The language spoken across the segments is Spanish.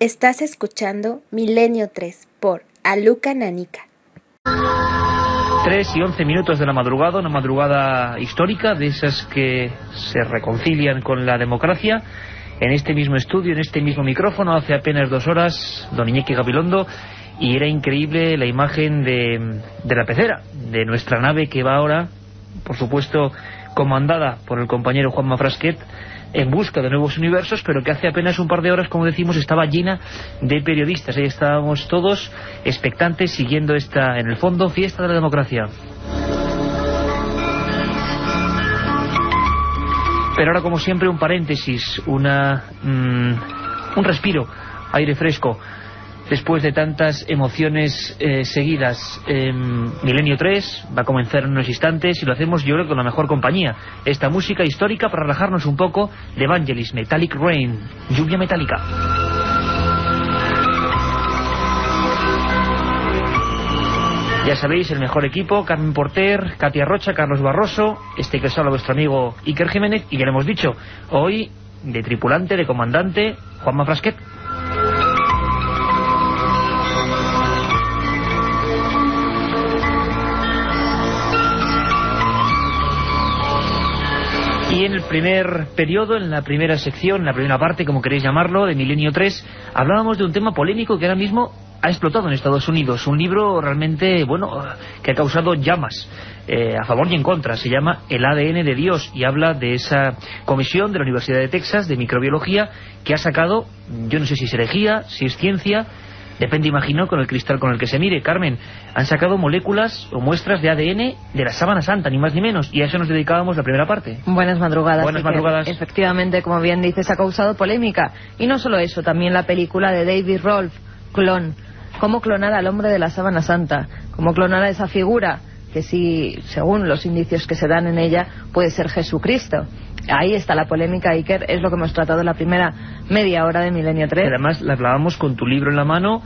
Estás escuchando Milenio 3 por Aluka Nanica. 3 y 11 minutos de la madrugada, una madrugada histórica, de esas que se reconcilian con la democracia. En este mismo estudio, en este mismo micrófono, hace apenas 2 horas, don Iñaki Gabilondo, y era increíble la imagen de la pecera, de nuestra nave que va ahora, por supuesto, comandada por el compañero Juanma Frasquet, en busca de nuevos universos, pero que hace apenas un par de horas, como decimos, estaba llena de periodistas. Ahí estábamos todos expectantes, siguiendo esta, en el fondo, fiesta de la democracia. Pero ahora, como siempre, un paréntesis, un respiro, aire fresco. Después de tantas emociones seguidas, Milenio 3 va a comenzar en unos instantes y lo hacemos, yo creo, con la mejor compañía. Esta música histórica para relajarnos un poco, de Vangelis, Metallic Rain, lluvia metálica. Ya sabéis, el mejor equipo: Carmen Porter, Katia Rocha, Carlos Barroso, este que os habla vuestro amigo Iker Jiménez, y ya lo hemos dicho, hoy de tripulante, de comandante, Juanma Frasquet. Y en el primer periodo, en la primera sección, en la primera parte, como queréis llamarlo, de Milenio 3, hablábamos de un tema polémico que ahora mismo ha explotado en Estados Unidos. Un libro realmente, bueno, que ha causado llamas a favor y en contra. Se llama El ADN de Dios y habla de esa comisión de la Universidad de Texas de microbiología que ha sacado, yo no sé si es herejía, si es ciencia, depende, imagino, con el cristal con el que se mire. Carmen, han sacado moléculas o muestras de ADN de la sábana santa, ni más ni menos, y a eso nos dedicábamos la primera parte. Buenas madrugadas. Buenas madrugadas. Efectivamente, como bien dices, ha causado polémica. Y no solo eso, también la película de David Rolfe, Clon. Cómo clonar al hombre de la sábana santa, cómo clonar a esa figura que sí, según los indicios que se dan en ella, puede ser Jesucristo. Ahí está la polémica, Iker, es lo que hemos tratado en la primera media hora de Milenio 3. Y además la hablábamos con tu libro en la mano,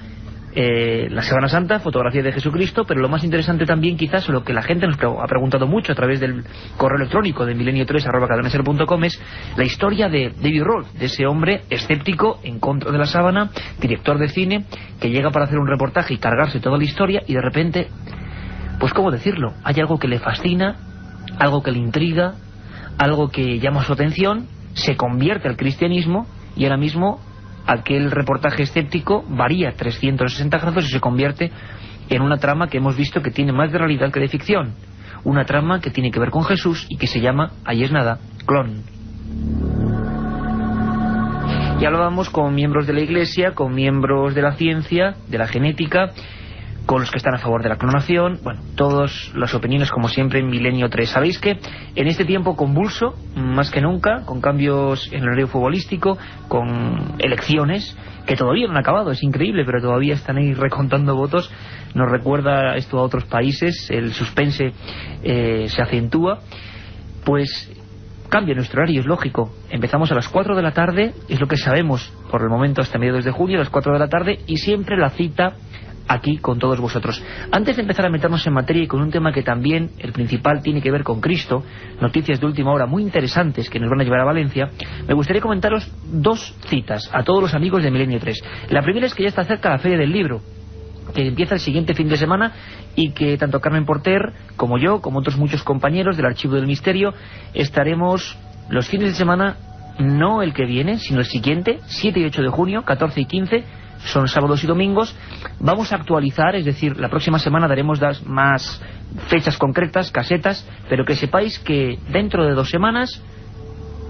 la Sábana Santa, fotografía de Jesucristo, pero lo más interesante también, quizás, lo que la gente nos ha preguntado mucho a través del correo electrónico de milenio3@cadenaser.com, es la historia de David Rolfe, de ese hombre escéptico en contra de la sábana, director de cine, que llega para hacer un reportaje y cargarse toda la historia, y de repente, pues cómo decirlo, hay algo que le fascina, algo que le intriga, algo que llama su atención, se convierte al cristianismo, y ahora mismo aquel reportaje escéptico varía 360 grados y se convierte en una trama que hemos visto que tiene más de realidad que de ficción. Una trama que tiene que ver con Jesús y que se llama, ahí es nada, Clon. Y hablábamos con miembros de la Iglesia, con miembros de la ciencia, de la genética, con los que están a favor de la clonación, bueno, todas las opiniones, como siempre, en Milenio 3. Sabéis que en este tiempo convulso, más que nunca, con cambios en el horario futbolístico, con elecciones que todavía no han acabado, es increíble, pero todavía están ahí recontando votos, nos recuerda esto a otros países, el suspense se acentúa, pues cambia nuestro horario, es lógico. Empezamos a las 4 de la tarde, es lo que sabemos por el momento hasta mediados de junio, a las 4 de la tarde, y siempre la cita aquí con todos vosotros. Antes de empezar a meternos en materia y con un tema que también, el principal, tiene que ver con Cristo, noticias de última hora muy interesantes que nos van a llevar a Valencia, me gustaría comentaros 2 citas a todos los amigos de Milenio 3. La primera es que ya está cerca la Feria del Libro, que empieza el siguiente fin de semana, y que tanto Carmen Porter como yo, como otros muchos compañeros del Archivo del Misterio, estaremos los fines de semana, no el que viene, sino el siguiente, 7 y 8 de junio, 14 y 15, son sábados y domingos. Vamos a actualizar, es decir, la próxima semana daremos más fechas concretas, casetas, pero que sepáis que dentro de 2 semanas,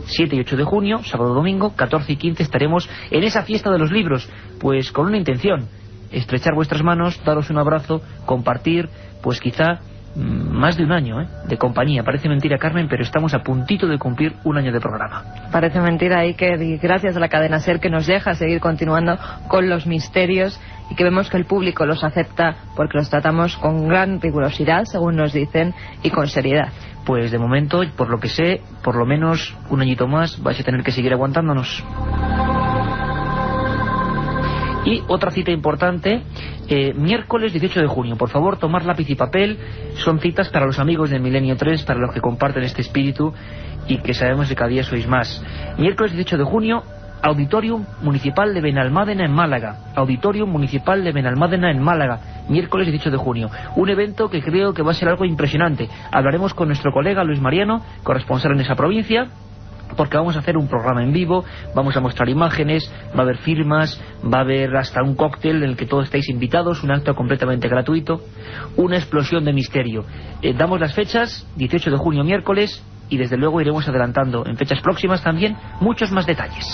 7 y 8 de junio, sábado, domingo, 14 y 15, estaremos en esa fiesta de los libros, pues con una intención: estrechar vuestras manos, daros un abrazo, compartir, pues quizá más de un año de compañía. Parece mentira, Carmen, pero estamos a puntito de cumplir un año de programa. Parece mentira, Iker, y gracias a la cadena SER, que nos deja seguir continuando con los misterios y que vemos que el público los acepta porque los tratamos con gran rigurosidad, según nos dicen, y con seriedad. Pues de momento, por lo que sé, por lo menos un añito más vais a tener que seguir aguantándonos. Y otra cita importante, miércoles 18 de junio. Por favor, tomar lápiz y papel. Son citas para los amigos de Milenio 3, para los que comparten este espíritu y que sabemos que cada día sois más. Miércoles 18 de junio, Auditorium Municipal de Benalmádena en Málaga. Auditorium Municipal de Benalmádena en Málaga, miércoles 18 de junio. Un evento que creo que va a ser algo impresionante. Hablaremos con nuestro colega Luis Mariano, corresponsal en esa provincia, porque vamos a hacer un programa en vivo, vamos a mostrar imágenes, va a haber firmas, va a haber hasta un cóctel en el que todos estáis invitados, un acto completamente gratuito, una explosión de misterio. Damos las fechas, 18 de junio miércoles, y desde luego iremos adelantando en fechas próximas también muchos más detalles.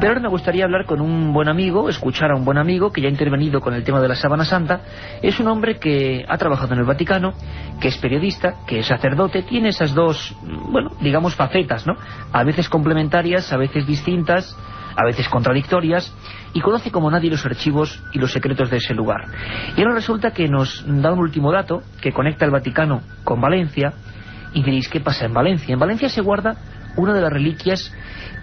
Pero ahora me gustaría hablar con un buen amigo, escuchar a un buen amigo que ya ha intervenido con el tema de la Sábana Santa. Es un hombre que ha trabajado en el Vaticano, que es periodista, que es sacerdote, tiene esas dos, bueno, digamos facetas, ¿no? A veces complementarias, a veces distintas, a veces contradictorias, y conoce como nadie los archivos y los secretos de ese lugar. Y ahora resulta que nos da un último dato que conecta el Vaticano con Valencia, y diréis, ¿qué pasa en Valencia? En Valencia se guarda una de las reliquias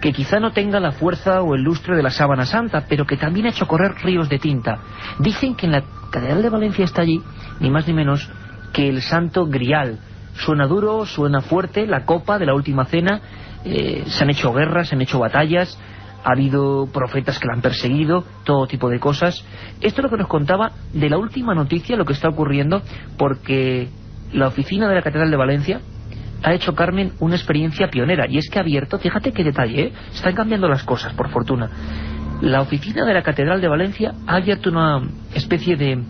que quizá no tenga la fuerza o el lustre de la Sábana Santa, pero que también ha hecho correr ríos de tinta. Dicen que en la Catedral de Valencia está allí, ni más ni menos, que el Santo Grial. Suena duro, suena fuerte, la copa de la Última Cena, se han hecho guerras, se han hecho batallas, ha habido profetas que la han perseguido, todo tipo de cosas. Esto es lo que nos contaba de la última noticia, lo que está ocurriendo, porque la oficina de la Catedral de Valencia ha hecho, Carmen, una experiencia pionera, y es que ha abierto, fíjate qué detalle, están cambiando las cosas, por fortuna. La oficina de la Catedral de Valencia ha abierto una especie de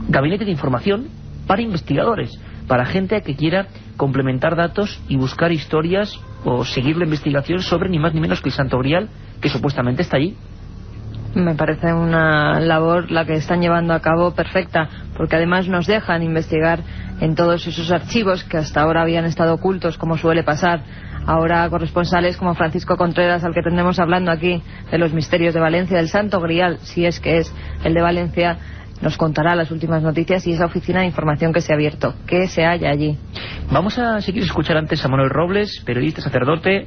gabinete de información para investigadores, para gente que quiera complementar datos y buscar historias o seguir la investigación sobre ni más ni menos que el Santo Grial, que supuestamente está allí. Me parece una labor la que están llevando a cabo perfecta, porque además nos dejan investigar en todos esos archivos que hasta ahora habían estado ocultos, como suele pasar. Ahora corresponsales como Francisco Contreras, al que tendremos hablando aquí de los misterios de Valencia, del Santo Grial, si es que es el de Valencia, nos contará las últimas noticias y esa oficina de información que se ha abierto, que se halla allí. Vamos a seguir escuchar antes a Manuel Robles, periodista, sacerdote,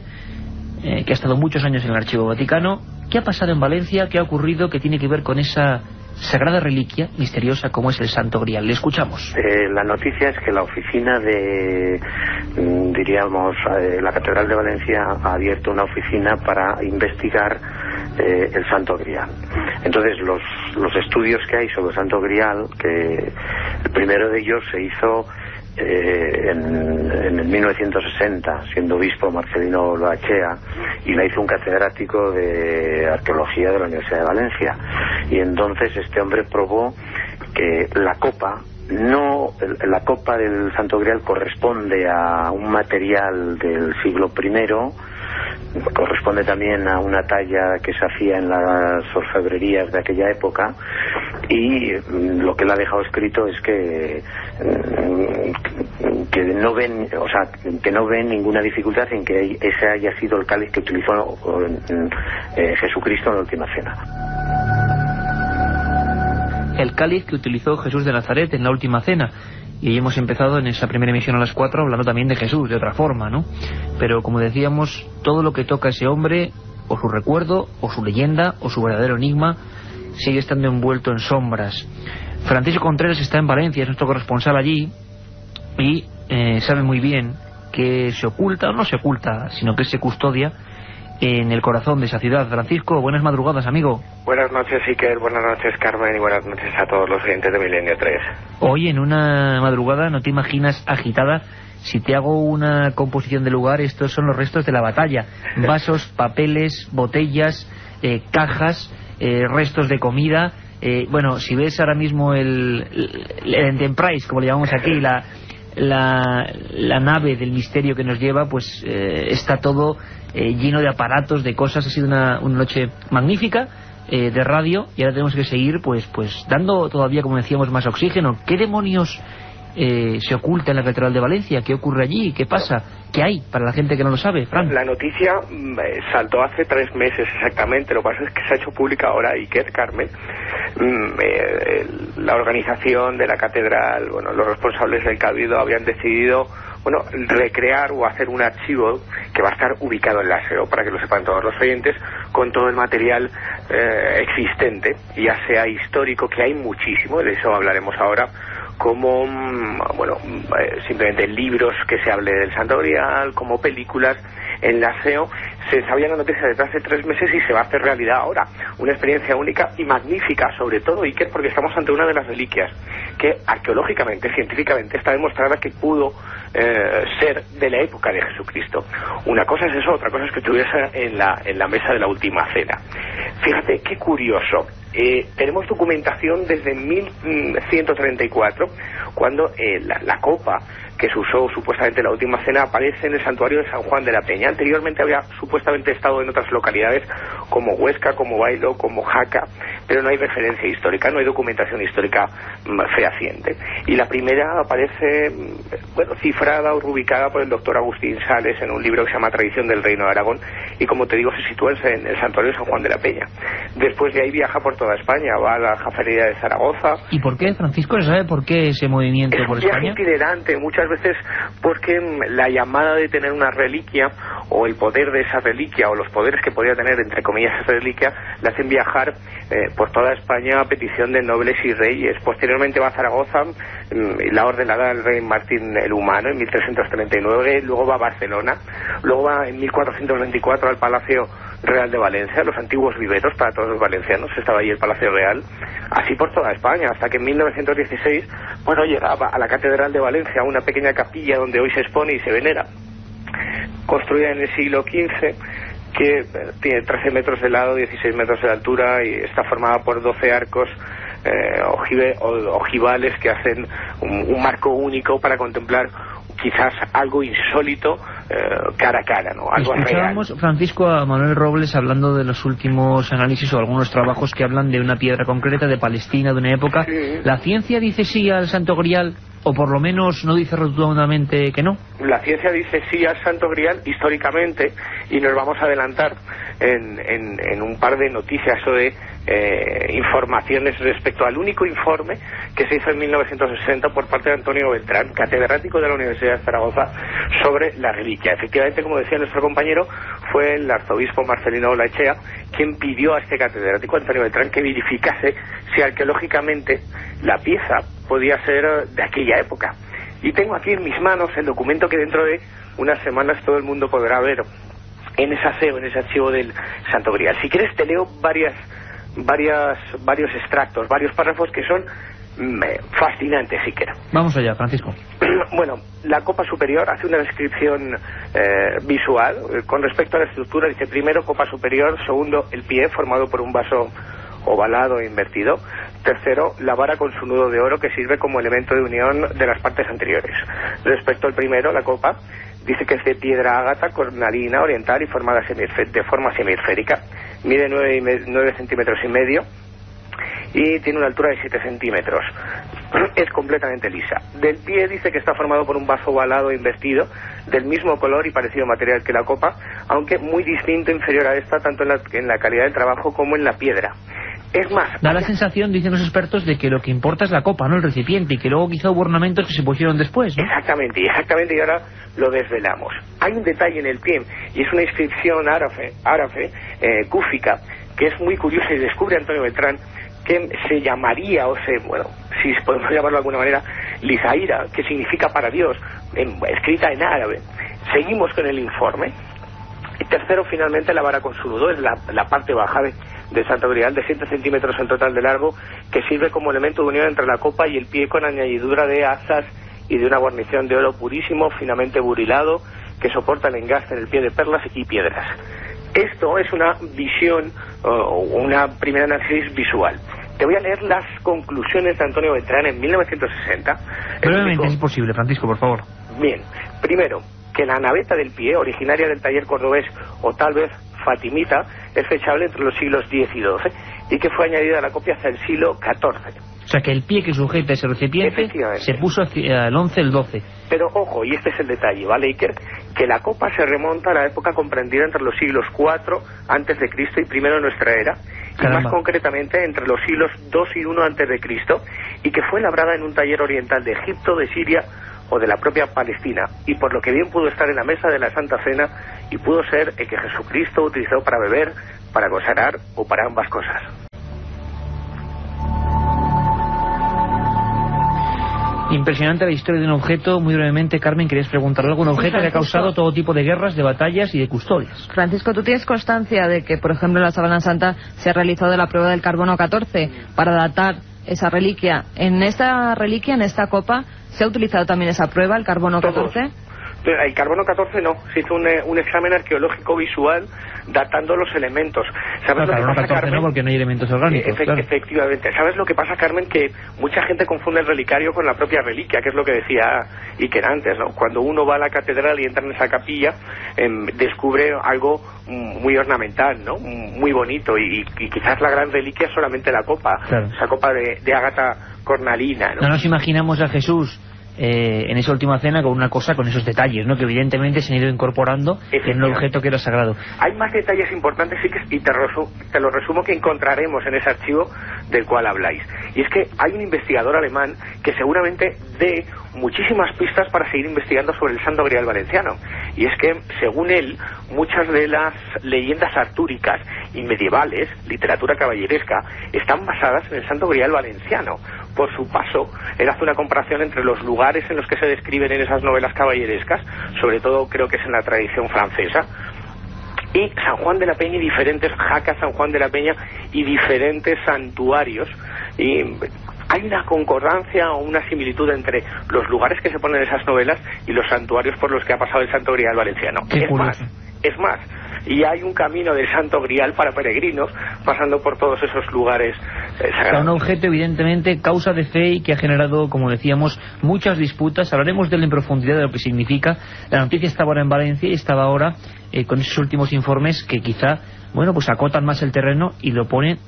que ha estado muchos años en el Archivo Vaticano. ¿Qué ha pasado en Valencia? ¿Qué ha ocurrido que tiene que ver con esa sagrada reliquia misteriosa como es el Santo Grial? Le escuchamos. La noticia es que la oficina de, diríamos, la Catedral de Valencia ha abierto una oficina para investigar el Santo Grial. Entonces los estudios que hay sobre el Santo Grial, que el primero de ellos se hizo en el 1960, siendo obispo Marcelino Loachea, y la hizo un catedrático de arqueología de la Universidad de Valencia. Y entonces este hombre probó que la copa del Santo Grial corresponde a un material del siglo I, corresponde también a una talla que se hacía en las orfebrerías de aquella época, y lo que él ha dejado escrito es que no ven ninguna dificultad en que ese haya sido el cáliz que utilizó Jesucristo en la Última Cena. El cáliz que utilizó Jesús de Nazaret en la Última Cena. Y hoy hemos empezado en esa primera emisión a las 4 hablando también de Jesús, de otra forma, ¿no? Pero como decíamos, todo lo que toca a ese hombre, o su recuerdo, o su leyenda, o su verdadero enigma, sigue estando envuelto en sombras. Francisco Contreras está en Valencia, es nuestro corresponsal allí, y sabe muy bien que se oculta, o no se oculta, sino que se custodia en el corazón de esa ciudad. Francisco, buenas madrugadas, amigo. Buenas noches, Iker, buenas noches, Carmen, y buenas noches a todos los oyentes de Milenio 3. Hoy, en una madrugada, no te imaginas agitada. Si te hago una composición de lugar, estos son los restos de la batalla. Vasos, papeles, botellas, cajas, restos de comida. Bueno, si ves ahora mismo el Enterprise, como le llamamos aquí, la nave del misterio que nos lleva, pues está todo lleno de aparatos, de cosas. Ha sido una noche magnífica de radio, y ahora tenemos que seguir pues dando todavía, como decíamos, más oxígeno. ¿Qué demonios se oculta en la Catedral de Valencia? ¿Qué ocurre allí? ¿Qué pasa? ¿Qué hay para la gente que no lo sabe, Fran? La noticia saltó hace 3 meses exactamente. Lo que pasa es que se ha hecho pública ahora, Iker, Carmen. La organización de la catedral, bueno, los responsables del Cabildo habían decidido, bueno, recrear o hacer un archivo que va a estar ubicado en la SEO, para que lo sepan todos los oyentes, con todo el material existente, ya sea histórico, que hay muchísimo, de eso hablaremos ahora, como simplemente libros que se hable del Santo Grial, como películas. En la SEO se sabía la noticia desde hace 3 meses y se va a hacer realidad ahora. Una experiencia única y magnífica, sobre todo, Iker, porque estamos ante una de las reliquias que arqueológicamente, científicamente, está demostrada que pudo ser de la época de Jesucristo. Una cosa es eso, otra cosa es que estuviese en la mesa de la última cena. Fíjate qué curioso. Tenemos documentación desde 1134, cuando la copa que se usó supuestamente en la última cena aparece en el santuario de San Juan de la Peña. Anteriormente había supuestamente estado en otras localidades como Huesca, como Bailo, como Jaca, pero no hay referencia histórica, no hay documentación histórica fehaciente. Y la primera aparece, cifrada o rubicada por el doctor Agustín Sales en un libro que se llama Tradición del Reino de Aragón, y como te digo, se sitúa en el santuario de San Juan de la Peña. Después de ahí viaja por toda España, va a la Jafería de Zaragoza. ¿Y por qué, Francisco? ¿Se sabe por qué ese movimiento por España? Es un viaje itinerante, muchas veces porque la llamada de tener una reliquia, o el poder de esa reliquia, o los poderes que podía tener, entre comillas, esa reliquia, le hacen viajar por toda España a petición de nobles y reyes. Posteriormente va a Zaragoza, la ordenada del rey Martín el Humano en 1339, luego va a Barcelona, luego va en 1424 al Palacio Real de Valencia, los antiguos viveros para todos los valencianos, estaba ahí el Palacio Real, así por toda España, hasta que en 1916, llegaba a la Catedral de Valencia, una pequeña capilla donde hoy se expone y se venera, construida en el siglo XV, que tiene 13 metros de lado, 16 metros de altura, y está formada por 12 arcos ojivales que hacen un marco único para contemplar quizás algo insólito cara a cara, ¿no? Algo Escuchábamos, real. Francisco, a Manuel Robles hablando de los últimos análisis o algunos trabajos que hablan de una piedra concreta de Palestina, de una época. Sí. ¿La ciencia dice sí al Santo Grial, o por lo menos no dice rotundamente que no? La ciencia dice sí al Santo Grial históricamente, y nos vamos a adelantar en un par de noticias o de informaciones respecto al único informe que se hizo en 1960 por parte de Antonio Beltrán, catedrático de la Universidad de Zaragoza, sobre la reliquia. Efectivamente, como decía nuestro compañero, fue el arzobispo Marcelino Olaechea quien pidió a este catedrático, Antonio Beltrán, que verificase si arqueológicamente la pieza podía ser de aquella época. Y tengo aquí en mis manos el documento que dentro de unas semanas todo el mundo podrá ver en ese SEO, en ese archivo del Santo Grial. Si quieres te leo varios extractos, varios párrafos que son fascinantes, si quiero. Vamos allá, Francisco. Bueno, la copa superior hace una descripción visual con respecto a la estructura. Dice: primero, copa superior; segundo, el pie formado por un vaso ovalado e invertido; tercero, la vara con su nudo de oro que sirve como elemento de unión de las partes anteriores. Respecto al primero, la copa, dice que es de piedra ágata cornalina oriental y formada de forma semiesférica. Mide 9 centímetros y medio y tiene una altura de 7 centímetros. Es completamente lisa. Del pie dice que está formado por un vaso ovalado e investido, del mismo color y parecido material que la copa, aunque muy distinto, inferior a esta, tanto en la calidad del trabajo como en la piedra. Es más, da la sensación, dicen los expertos, de que lo que importa es la copa, no el recipiente, y que luego quizá hubo ornamentos que se pusieron después, ¿no? Exactamente, y ahora lo desvelamos. Hay un detalle en el pie, y es una inscripción árabe, cúfica, que es muy curiosa, y descubre Antonio Beltrán que se llamaría, si podemos llamarlo de alguna manera, Lizaira, que significa para Dios, escrita en árabe. Seguimos con el informe. Y tercero, finalmente, la vara con su nudo, es la parte baja de Santo Grial, de 7 centímetros en total de largo, que sirve como elemento de unión entre la copa y el pie, con añadidura de asas y de una guarnición de oro purísimo, finamente burilado, que soporta el engaste en el pie de perlas y piedras. Esto es una visión, una primera análisis visual. Te voy a leer las conclusiones de Antonio Beltrán en 1960. Brevemente, es posible, Francisco, por favor. Bien, primero, que la naveta del pie, originaria del taller cordobés o tal vez fatimita, es fechable entre los siglos X y XII y que fue añadida a la copia hasta el siglo XIV. O sea, que el pie que sujeta ese recipiente se puso hacia el 11, el 12. Pero ojo, y este es el detalle, ¿vale, Iker? Que la copa se remonta a la época comprendida entre los siglos IV antes de Cristo y primero de nuestra era, Caramba. y más concretamente entre los siglos II y I antes de Cristo, y que fue labrada en un taller oriental de Egipto, de Siria o de la propia Palestina, y por lo que bien pudo estar en la mesa de la Santa Cena, y pudo ser el que Jesucristo utilizó para beber, para consagrar o para ambas cosas. Impresionante la historia de un objeto. Muy brevemente, Carmen, ¿querías preguntar algo? Un objeto que ha causado todo tipo de guerras, de batallas y de custodias. Francisco, ¿tú tienes constancia de que, por ejemplo, en la Sábana Santa se ha realizado la prueba del carbono 14 para datar esa reliquia? En esta reliquia, en esta copa, ¿se ha utilizado también esa prueba, el carbono 14? El carbono 14 no, se hizo un examen arqueológico visual datando los elementos. ¿Sabes lo que pasa, Carmen? No, porque no hay elementos orgánicos. Claro. Efectivamente. ¿Sabes lo que pasa, Carmen? Que mucha gente confunde el relicario con la propia reliquia, que es lo que decía Iker antes, ¿no? Cuando uno va a la catedral y entra en esa capilla, descubre algo muy ornamental, ¿no? Muy bonito, y quizás la gran reliquia es solamente la copa, claro. Esa copa de ágata cornalina, ¿no? No nos imaginamos a Jesús en esa última cena con una cosa, con esos detalles, ¿no? Que evidentemente se han ido incorporando en un objeto que era sagrado. Hay más detalles importantes y te lo resumo, que encontraremos en ese archivo del cual habláis. Y es que hay un investigador alemán que seguramente dé muchísimas pistas para seguir investigando sobre el Santo Grial valenciano. Y es que, según él, muchas de las leyendas artúricas y medievales, literatura caballeresca, están basadas en el Santo Grial valenciano. Por su paso, él hace una comparación entre los lugares en los que se describen en esas novelas caballerescas, sobre todo creo que es en la tradición francesa, y San Juan de la Peña y diferentes Jaca San Juan de la Peña y diferentes santuarios. Y hay una concordancia o una similitud entre los lugares que se ponen en esas novelas y los santuarios por los que ha pasado el Santo Grial valenciano. Es más, y hay un camino del Santo Grial para peregrinos pasando por todos esos lugares sagrados. Un objeto, evidentemente, causa de fe y que ha generado, como decíamos, muchas disputas. Hablaremos de él en profundidad, de lo que significa. La noticia estaba ahora en Valencia y estaba ahora con esos últimos informes que quizá, bueno, pues acotan más el terreno y lo ponen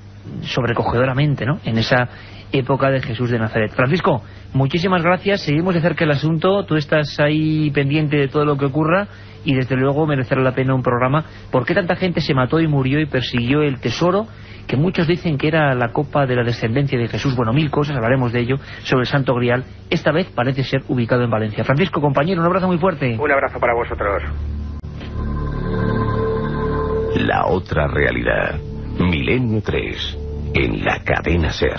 sobrecogedoramente, ¿no?, en esa época de Jesús de Nazaret. Francisco, muchísimas gracias. Seguimos de cerca el asunto. Tú estás ahí pendiente de todo lo que ocurra y desde luego merecerá la pena un programa. ¿Por qué tanta gente se mató y murió y persiguió el tesoro que muchos dicen que era la copa de la descendencia de Jesús? Bueno, mil cosas, hablaremos de ello, sobre el Santo Grial. Esta vez parece ser ubicado en Valencia. Francisco, compañero, un abrazo muy fuerte. Un abrazo para vosotros. La otra realidad. Milenio 3, en la cadena SER.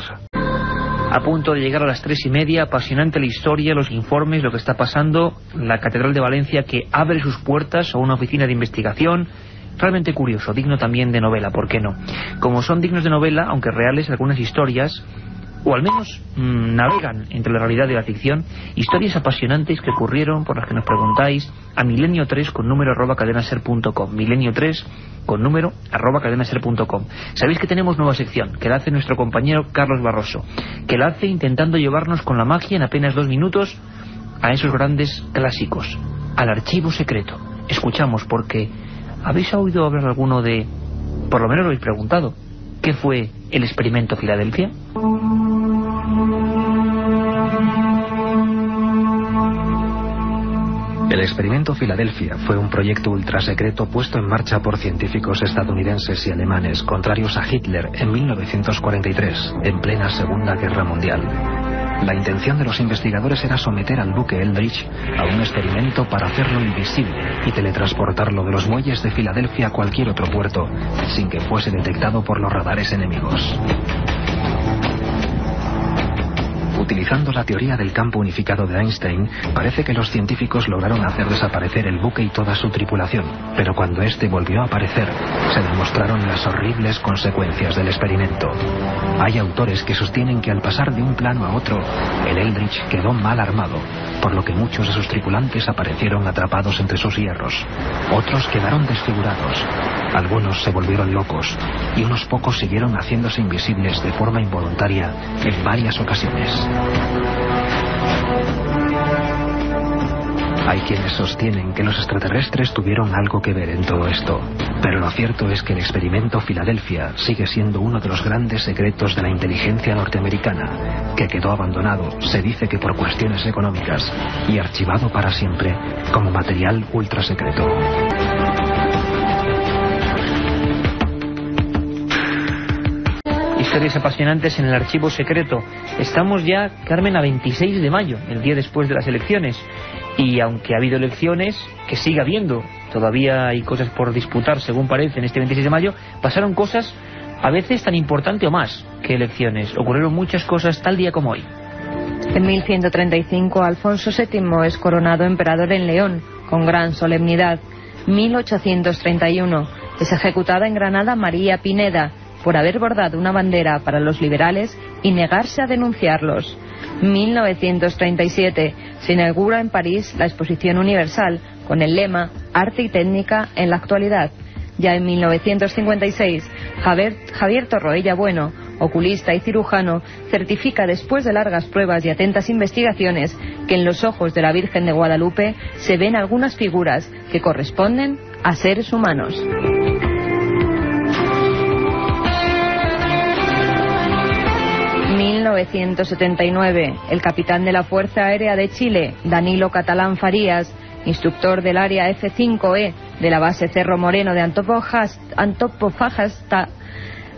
A punto de llegar a las 3:30, apasionante la historia, los informes, lo que está pasando, la Catedral de Valencia que abre sus puertas a una oficina de investigación, realmente curioso, digno también de novela, ¿por qué no? Como son dignos de novela, aunque reales, algunas historias, o al menos navegan entre la realidad y la ficción, historias apasionantes que ocurrieron, por las que nos preguntáis, a milenio3 con número @cadenaser.com, milenio3 con número @cadenaser.com. Sabéis que tenemos nueva sección, que la hace nuestro compañero Carlos Barroso, que la hace intentando llevarnos con la magia en apenas 2 minutos a esos grandes clásicos, al archivo secreto. Escuchamos, porque ¿habéis oído hablar alguno de, por lo menos lo habéis preguntado, qué fue el experimento Filadelfia? El experimento Filadelfia fue un proyecto ultrasecreto puesto en marcha por científicos estadounidenses y alemanes contrarios a Hitler en 1943, en plena Segunda Guerra Mundial. La intención de los investigadores era someter al buque Eldridge a un experimento para hacerlo invisible y teletransportarlo de los muelles de Filadelfia a cualquier otro puerto, sin que fuese detectado por los radares enemigos. Utilizando la teoría del campo unificado de Einstein, parece que los científicos lograron hacer desaparecer el buque y toda su tripulación, pero cuando este volvió a aparecer, se demostraron las horribles consecuencias del experimento. Hay autores que sostienen que al pasar de un plano a otro, el Eldridge quedó mal armado, por lo que muchos de sus tripulantes aparecieron atrapados entre sus hierros. Otros quedaron desfigurados, algunos se volvieron locos, y unos pocos siguieron haciéndose invisibles de forma involuntaria en varias ocasiones. Hay quienes sostienen que los extraterrestres tuvieron algo que ver en todo esto, pero lo cierto es que el experimento Filadelfia sigue siendo uno de los grandes secretos de la inteligencia norteamericana, que quedó abandonado, se dice que por cuestiones económicas, y archivado para siempre como material ultrasecreto. Historias apasionantes en el archivo secreto. Estamos ya, Carmen, a 26 de mayo, el día después de las elecciones. Y aunque ha habido elecciones, que sigue habiendo, todavía hay cosas por disputar, según parece, en este 26 de mayo, pasaron cosas a veces tan importantes o más que elecciones. Ocurrieron muchas cosas tal día como hoy. En 1135 Alfonso VII es coronado emperador en León, con gran solemnidad. 1831 es ejecutada en Granada María Pineda, por haber bordado una bandera para los liberales y negarse a denunciarlos. 1937 se inaugura en París la Exposición Universal, con el lema Arte y Técnica en la actualidad. Ya en 1956, Javier Torroella Bueno, oculista y cirujano, certifica después de largas pruebas y atentas investigaciones que en los ojos de la Virgen de Guadalupe se ven algunas figuras que corresponden a seres humanos. En 1979, el capitán de la Fuerza Aérea de Chile, Danilo Catalán Farías, instructor del área F-5E de la base Cerro Moreno de Antofagasta,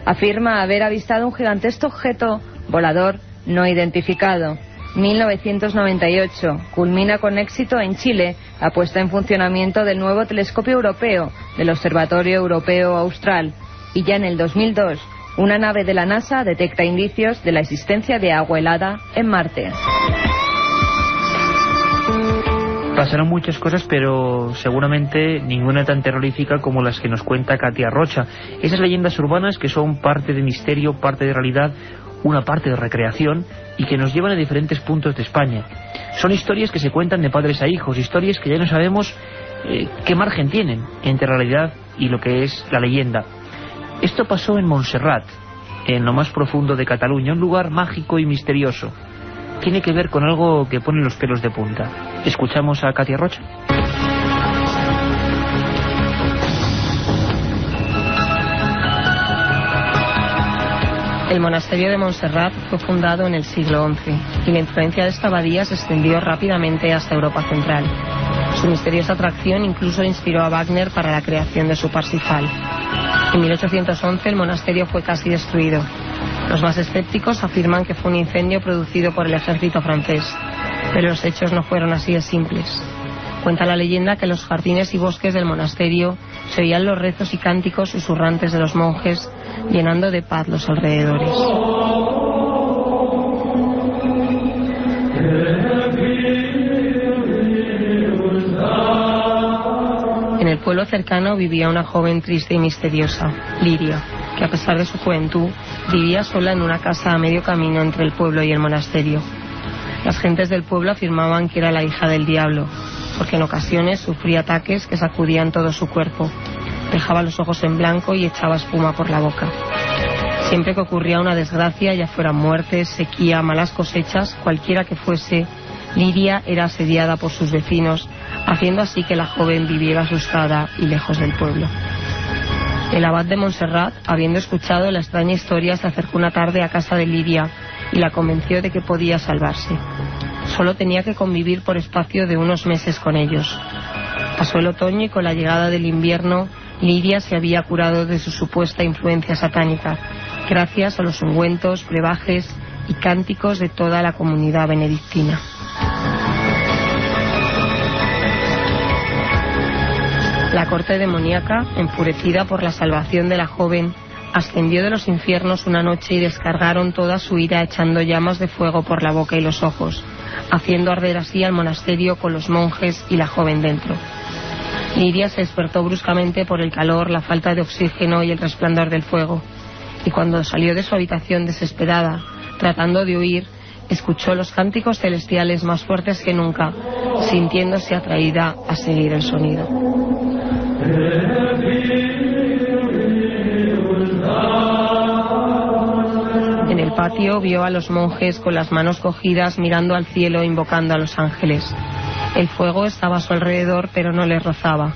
afirma haber avistado un gigantesco objeto volador no identificado. 1998 culmina con éxito en Chile la puesta en funcionamiento del nuevo telescopio europeo del Observatorio Europeo Austral, y ya en el 2002 una nave de la NASA detecta indicios de la existencia de agua helada en Marte. Pasaron muchas cosas, pero seguramente ninguna tan terrorífica como las que nos cuenta Katia Rocha. Esas leyendas urbanas que son parte de misterio, parte de realidad, una parte de recreación, y que nos llevan a diferentes puntos de España. Son historias que se cuentan de padres a hijos, historias que ya no sabemos qué margen tienen entre la realidad y lo que es la leyenda. Esto pasó en Montserrat, en lo más profundo de Cataluña, un lugar mágico y misterioso. Tiene que ver con algo que pone los pelos de punta. ¿Escuchamos a Katia Rocha? El monasterio de Montserrat fue fundado en el siglo XI y la influencia de esta abadía se extendió rápidamente hasta Europa central. Su misteriosa atracción incluso inspiró a Wagner para la creación de su Parsifal. En 1811 el monasterio fue casi destruido. Los más escépticos afirman que fue un incendio producido por el ejército francés, pero los hechos no fueron así de simples. Cuenta la leyenda que en los jardines y bosques del monasterio se oían los rezos y cánticos susurrantes de los monjes, llenando de paz los alrededores. En el pueblo cercano vivía una joven triste y misteriosa, Liria, que a pesar de su juventud vivía sola en una casa a medio camino entre el pueblo y el monasterio. Las gentes del pueblo afirmaban que era la hija del diablo, porque en ocasiones sufría ataques que sacudían todo su cuerpo, dejaba los ojos en blanco y echaba espuma por la boca. Siempre que ocurría una desgracia, ya fueran muertes, sequía, malas cosechas, cualquiera que fuese, Liria era asediada por sus vecinos, haciendo así que la joven viviera asustada y lejos del pueblo. El abad de Montserrat, habiendo escuchado la extraña historia, se acercó una tarde a casa de Liria y la convenció de que podía salvarse. Solo tenía que convivir por espacio de unos meses con ellos. Pasó el otoño y con la llegada del invierno, Liria se había curado de su supuesta influencia satánica, gracias a los ungüentos, brebajes y cánticos de toda la comunidad benedictina. La corte demoníaca, enfurecida por la salvación de la joven, ascendió de los infiernos una noche y descargaron toda su ira echando llamas de fuego por la boca y los ojos, haciendo arder así al monasterio con los monjes y la joven dentro. Liria se despertó bruscamente por el calor, la falta de oxígeno y el resplandor del fuego, y cuando salió de su habitación desesperada, tratando de huir, escuchó los cánticos celestiales más fuertes que nunca, sintiéndose atraída a seguir el sonido. En el patio vio a los monjes con las manos cogidas mirando al cielo invocando a los ángeles. El fuego estaba a su alrededor pero no le rozaba.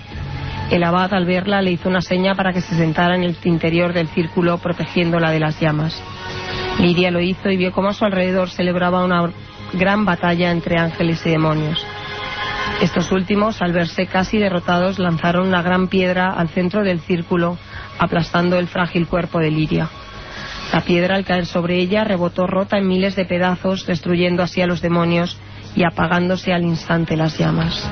El abad al verla le hizo una seña para que se sentara en el interior del círculo protegiéndola de las llamas. Liria lo hizo y vio cómo a su alrededor celebraba una gran batalla entre ángeles y demonios. Estos últimos, al verse casi derrotados, lanzaron una gran piedra al centro del círculo, aplastando el frágil cuerpo de Liria. La piedra, al caer sobre ella, rebotó rota en miles de pedazos, destruyendo así a los demonios y apagándose al instante las llamas.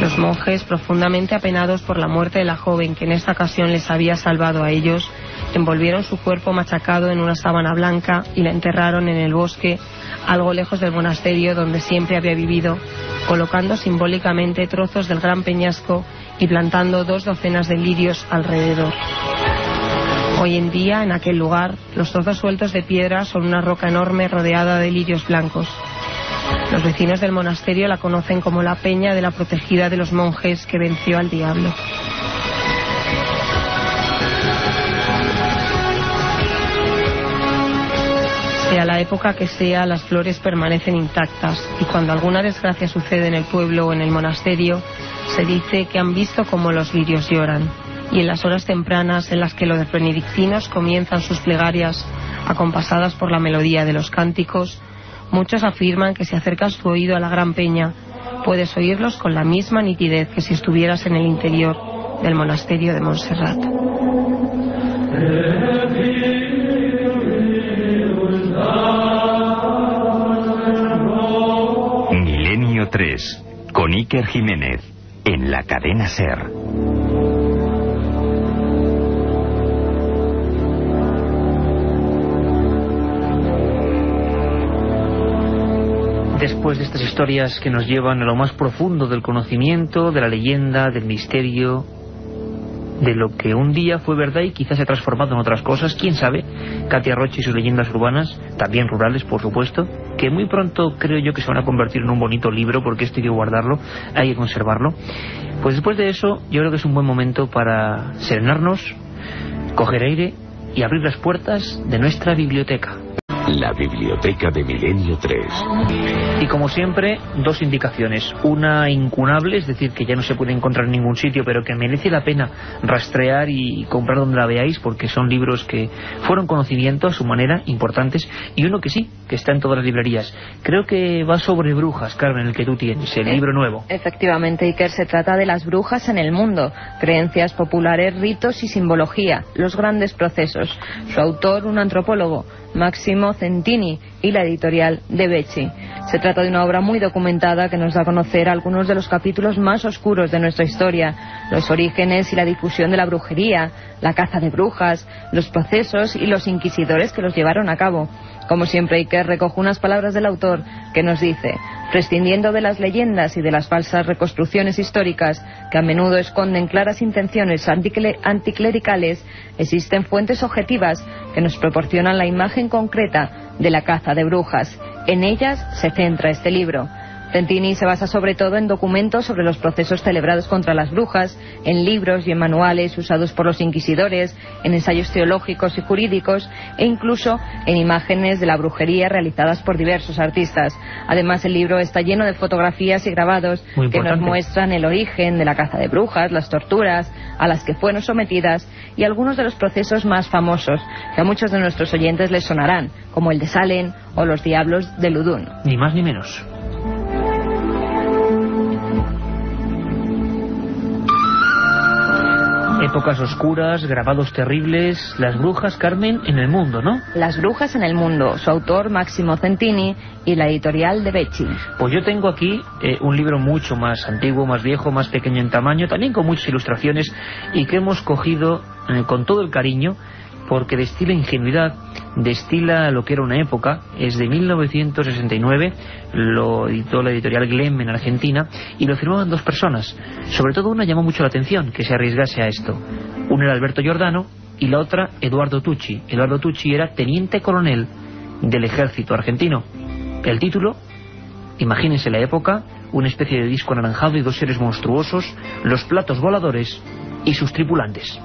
Los monjes, profundamente apenados por la muerte de la joven que en esta ocasión les había salvado a ellos, envolvieron su cuerpo machacado en una sábana blanca y la enterraron en el bosque, algo lejos del monasterio donde siempre había vivido, colocando simbólicamente trozos del gran peñasco y plantando 2 docenas de lirios alrededor. Hoy en día, en aquel lugar, los trozos sueltos de piedra son una roca enorme rodeada de lirios blancos. Los vecinos del monasterio la conocen como la peña de la protegida de los monjes que venció al diablo. Sea la época que sea, las flores permanecen intactas, y cuando alguna desgracia sucede en el pueblo o en el monasterio, se dice que han visto cómo los lirios lloran. Y en las horas tempranas en las que los benedictinos comienzan sus plegarias, acompasadas por la melodía de los cánticos, muchos afirman que si acercas tu oído a la gran peña, puedes oírlos con la misma nitidez que si estuvieras en el interior del monasterio de Montserrat. Milenio 3, con Iker Jiménez, en la cadena SER. Después de estas historias que nos llevan a lo más profundo del conocimiento, de la leyenda, del misterio, de lo que un día fue verdad y quizás se ha transformado en otras cosas, quién sabe, Katia Roche y sus leyendas urbanas, también rurales por supuesto, que muy pronto creo yo que se van a convertir en un bonito libro, porque esto hay que guardarlo, hay que conservarlo. Pues después de eso yo creo que es un buen momento para serenarnos, coger aire y abrir las puertas de nuestra biblioteca. La biblioteca de Milenio 3. Y como siempre, 2 indicaciones. Una incunable, es decir, que ya no se puede encontrar en ningún sitio, pero que merece la pena rastrear y comprar donde la veáis, porque son libros que fueron conocimiento a su manera, importantes. Y uno que sí, que está en todas las librerías. Creo que va sobre brujas, Carmen, el que tú tienes, el libro nuevo. Efectivamente, Iker, se trata de las brujas en el mundo. Creencias populares, ritos y simbología. Los grandes procesos. Su autor, un antropólogo, Máximo Centini, y la editorial De Becci. Se trata de una obra muy documentada que nos da a conocer algunos de los capítulos más oscuros de nuestra historia, los orígenes y la difusión de la brujería, la caza de brujas, los procesos y los inquisidores que los llevaron a cabo. Como siempre, Iker, recojo unas palabras del autor que nos dice: prescindiendo de las leyendas y de las falsas reconstrucciones históricas que a menudo esconden claras intenciones anticlericales, existen fuentes objetivas que nos proporcionan la imagen concreta de la caza de brujas. En ellas se centra este libro. Centini se basa sobre todo en documentos sobre los procesos celebrados contra las brujas, en libros y en manuales usados por los inquisidores, en ensayos teológicos y jurídicos e incluso en imágenes de la brujería realizadas por diversos artistas. Además, el libro está lleno de fotografías y grabados que nos muestran el origen de la caza de brujas, las torturas a las que fueron sometidas y algunos de los procesos más famosos que a muchos de nuestros oyentes les sonarán, como el de Salem o los diablos de Ludun. Ni más ni menos. Épocas oscuras, grabados terribles, las brujas, Carmen, en el mundo, ¿no? Las brujas en el mundo, su autor Máximo Centini y la editorial De Becci. Pues yo tengo aquí un libro mucho más antiguo, más viejo, más pequeño en tamaño, también con muchas ilustraciones y que hemos cogido con todo el cariño porque destila ingenuidad, destila lo que era una época. Es de 1969, lo editó la editorial Glemm en Argentina y lo firmaban 2 personas. Sobre todo una llamó mucho la atención que se arriesgase a esto. Una era Alberto Giordano y la otra Eduardo Tucci. Eduardo Tucci era teniente coronel del ejército argentino. El título, imagínense la época, una especie de disco anaranjado y 2 seres monstruosos, los platos voladores y sus tripulantes.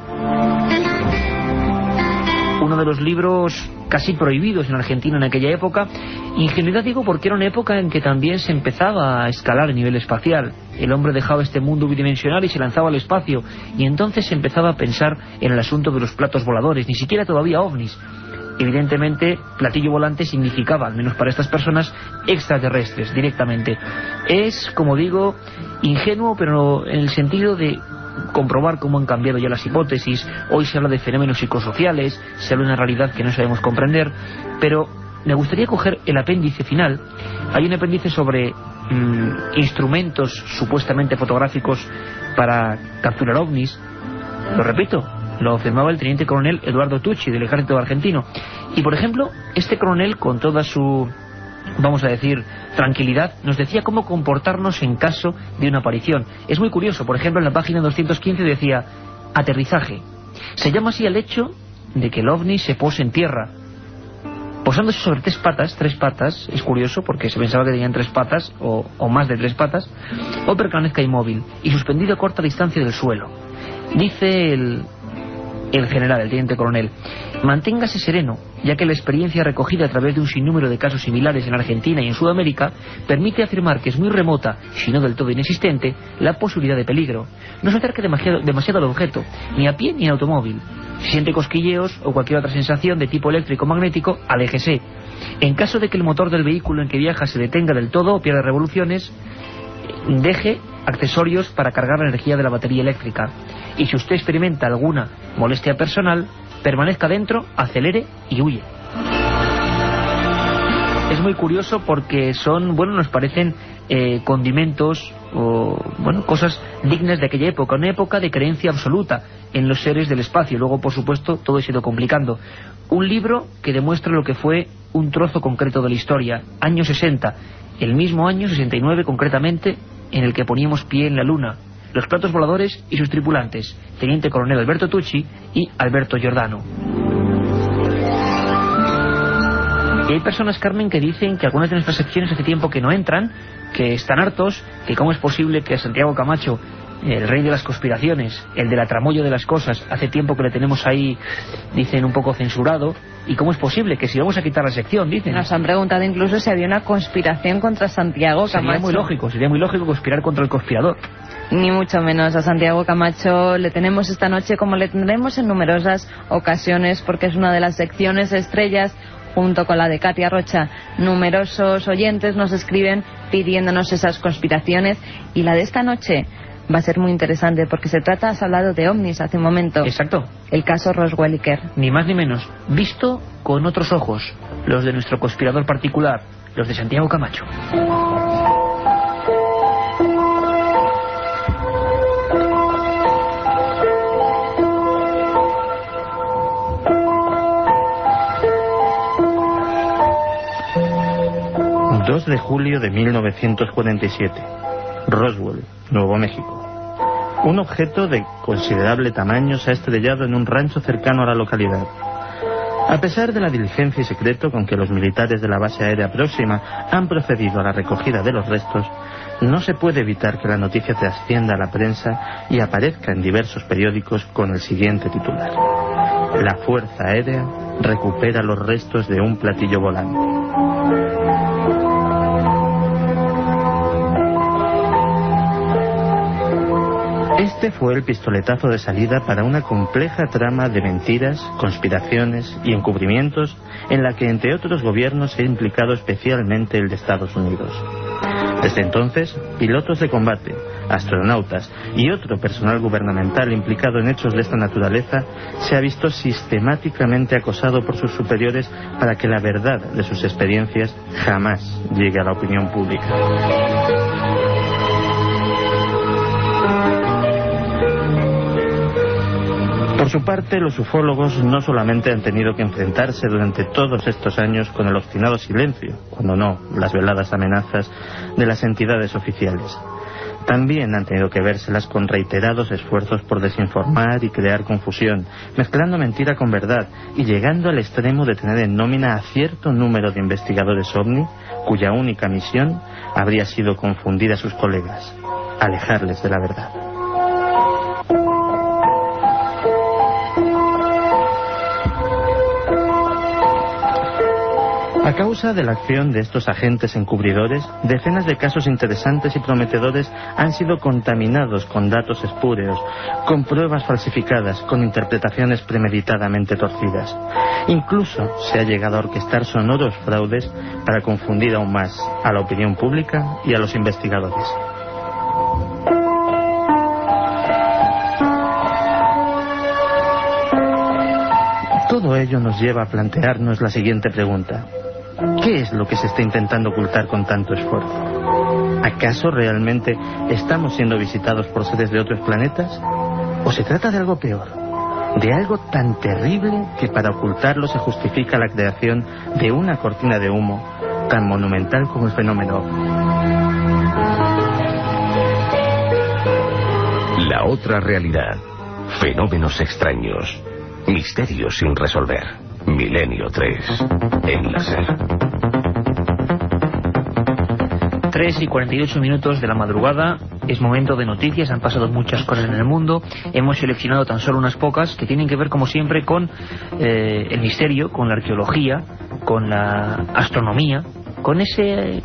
Uno de los libros casi prohibidos en Argentina en aquella época. Ingenuidad digo porque era una época en que también se empezaba a escalar a nivel espacial. El hombre dejaba este mundo bidimensional y se lanzaba al espacio, y entonces se empezaba a pensar en el asunto de los platos voladores, ni siquiera todavía ovnis. Evidentemente, platillo volante significaba, al menos para estas personas, extraterrestres directamente. Es, como digo, ingenuo, pero en el sentido de comprobar cómo han cambiado ya las hipótesis. Hoy se habla de fenómenos psicosociales, se habla de una realidad que no sabemos comprender, pero me gustaría coger el apéndice final. Hay un apéndice sobre instrumentos supuestamente fotográficos para capturar ovnis. Lo repito, Lo afirmaba el teniente coronel Eduardo Tucci, del ejército argentino. Y por ejemplo, este coronel, con toda su, vamos a decir, tranquilidad, nos decía cómo comportarnos en caso de una aparición. Es muy curioso, por ejemplo, en la página 215 decía: aterrizaje. Se llama así al hecho de que el ovni se pose en tierra, posándose sobre tres patas, es curioso porque se pensaba que tenían 3 patas o más de 3 patas, o permanezca inmóvil y suspendido a corta distancia del suelo. Dice el general, el teniente coronel: manténgase sereno, ya que la experiencia recogida a través de un sinnúmero de casos similares en Argentina y en Sudamérica permite afirmar que es muy remota, si no del todo inexistente, la posibilidad de peligro. No se acerque demasiado al objeto, ni a pie ni en automóvil. Si siente cosquilleos o cualquier otra sensación de tipo eléctrico o magnético, aléjese. En caso de que el motor del vehículo en que viaja se detenga del todo o pierda revoluciones, deje accesorios para cargar la energía de la batería eléctrica. Y si usted experimenta alguna molestia personal, permanezca dentro, acelere y huye. Es muy curioso porque son, bueno, nos parecen condimentos o, bueno, cosas dignas de aquella época, una época de creencia absoluta en los seres del espacio. Luego, por supuesto, todo se ha ido complicando. Un libro que demuestra lo que fue un trozo concreto de la historia, años 60, el mismo año 69 concretamente, en el que poníamos pie en la luna, los platos voladores y sus tripulantes, teniente coronel Alberto Tucci y Alberto Giordano. Y hay personas, Carmen, que dicen que algunas de nuestras secciones hace tiempo que no entran, que están hartos, que cómo es posible que a Santiago Camacho, el rey de las conspiraciones, el de la tramoya de las cosas, hace tiempo que le tenemos ahí, dicen, un poco censurado, y cómo es posible que si vamos a quitar la sección, dicen. Nos han preguntado incluso si había una conspiración contra Santiago Camacho. Sería muy lógico conspirar contra el conspirador. Ni mucho menos. A Santiago Camacho le tenemos esta noche, como le tendremos en numerosas ocasiones, porque es una de las secciones estrellas, junto con la de Katia Rocha. Numerosos oyentes nos escriben pidiéndonos esas conspiraciones, y la de esta noche va a ser muy interesante porque se trata, has hablado de ovnis hace un momento. Exacto. El caso Roswell-Iker. Ni más ni menos, visto con otros ojos, los de nuestro conspirador particular, los de Santiago Camacho. De julio de 1947, Roswell, Nuevo México. Un objeto de considerable tamaño se ha estrellado en un rancho cercano a la localidad. A pesar de la diligencia y secreto con que los militares de la base aérea próxima han procedido a la recogida de los restos, no se puede evitar que la noticia trascienda a la prensa y aparezca en diversos periódicos con el siguiente titular: la Fuerza Aérea recupera los restos de un platillo volante. Este fue el pistoletazo de salida para una compleja trama de mentiras, conspiraciones y encubrimientos en la que, entre otros gobiernos, se ha implicado especialmente el de Estados Unidos. Desde entonces, pilotos de combate, astronautas y otro personal gubernamental implicado en hechos de esta naturaleza se ha visto sistemáticamente acosado por sus superiores para que la verdad de sus experiencias jamás llegue a la opinión pública. Por su parte, los ufólogos no solamente han tenido que enfrentarse durante todos estos años con el obstinado silencio, cuando no las veladas amenazas de las entidades oficiales. También han tenido que vérselas con reiterados esfuerzos por desinformar y crear confusión, mezclando mentira con verdad y llegando al extremo de tener en nómina a cierto número de investigadores ovni, cuya única misión habría sido confundir a sus colegas, alejarles de la verdad. A causa de la acción de estos agentes encubridores, decenas de casos interesantes y prometedores han sido contaminados con datos espúreos, con pruebas falsificadas, con interpretaciones premeditadamente torcidas. Incluso se ha llegado a orquestar sonoros fraudes para confundir aún más a la opinión pública y a los investigadores. Todo ello nos lleva a plantearnos la siguiente pregunta: ¿qué es lo que se está intentando ocultar con tanto esfuerzo? ¿Acaso realmente estamos siendo visitados por seres de otros planetas? ¿O se trata de algo peor? de algo tan terrible que para ocultarlo se justifica la creación de una cortina de humo tan monumental como el fenómeno. La otra realidad. Fenómenos extraños. Misterios sin resolver. Milenio 3. En la SER. 3:48 de la madrugada. Es momento de noticias, han pasado muchas cosas en el mundo. Hemos seleccionado tan solo unas pocas que tienen que ver, como siempre, con el misterio, con la arqueología, con la astronomía, con ese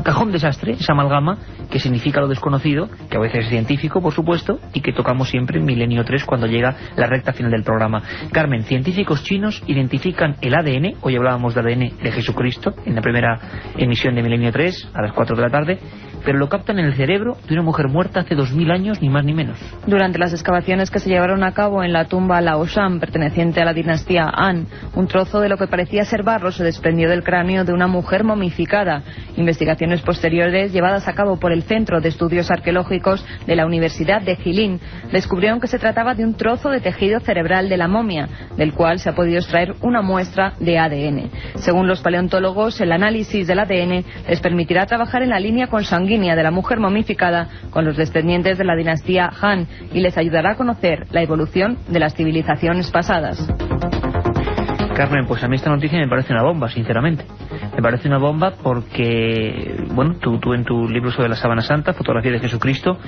cajón desastre, esa amalgama que significa lo desconocido, que a veces es científico, por supuesto, y que tocamos siempre en Milenio 3 cuando llega la recta final del programa. Carmen, científicos chinos identifican el ADN, hoy hablábamos de ADN de Jesucristo, en la primera emisión de Milenio 3, a las 4 de la tarde, pero lo captan en el cerebro de una mujer muerta hace 2000 años, ni más ni menos. Durante las excavaciones que se llevaron a cabo en la tumba Laoshan, perteneciente a la dinastía Han, un trozo de lo que parecía ser barro se desprendió del cráneo de una mujer momificada. Investigaciones posteriores llevadas a cabo por el Centro de Estudios Arqueológicos de la Universidad de Jilin descubrieron que se trataba de un trozo de tejido cerebral de la momia, del cual se ha podido extraer una muestra de ADN. Según los paleontólogos, el análisis del ADN les permitirá trabajar en la línea consanguínea de la mujer momificada con los descendientes de la dinastía Han y les ayudará a conocer la evolución de las civilizaciones pasadas. Carmen, pues a mí esta noticia me parece una bomba, sinceramente. Me parece una bomba porque, bueno, tú en tu libro sobre la Sábana Santa, Fotografía de Jesucristo,